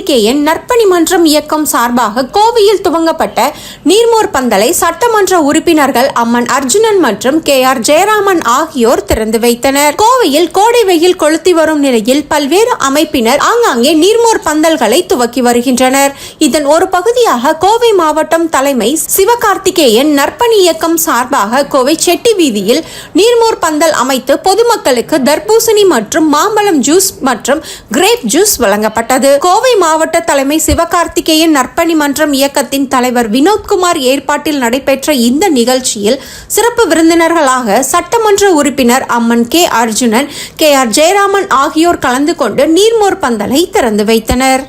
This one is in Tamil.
சிவகார்த்திகேயன் நற்பணி மன்றம் இயக்கம் சார்பாக கோவையில் துவங்கப்பட்ட நீர்மோர் பந்தலை சட்டமன்ற உறுப்பினர்கள் அம்மன் அர்ஜுனன் மற்றும் KR ஜெயராமன் ஆகியோர் திறந்து வைத்தனர். கோவையில் கோடை வெயில் கொளுத்தி வரும் நிலையில் பல்வேறு அமைப்பினர் ஆங்காங்கே நீர்மோர் பந்தல்களை துவக்கி வருகின்றனர். இதன் ஒரு பகுதியாக கோவை மாவட்டம் தலைமை சிவகார்த்திகேயன் நற்பணி இயக்கம் சார்பாக கோவை செட்டி வீதியில் நீர்மோர் பந்தல் அமைத்து பொதுமக்களுக்கு தர்பூசணி மற்றும் மாம்பழம் ஜூஸ் மற்றும் கிரேப் ஜூஸ் வழங்கப்பட்டது. கோவை மாவட்ட தலைமை சிவகார்த்திகேயன் நற்பணி மன்றம் இயக்கத்தின் தலைவர் வினோத்குமார் ஏற்பாட்டில் நடைபெற்ற இந்த நிகழ்ச்சியில் சிறப்பு விருந்தினர்களாக சட்டமன்ற உறுப்பினர் அம்மன் K அர்ஜுனன், KR ஜெயராமன் ஆகியோர் கலந்து கொண்டு நீர்மோர் பந்தலை திறந்து வைத்தனர்.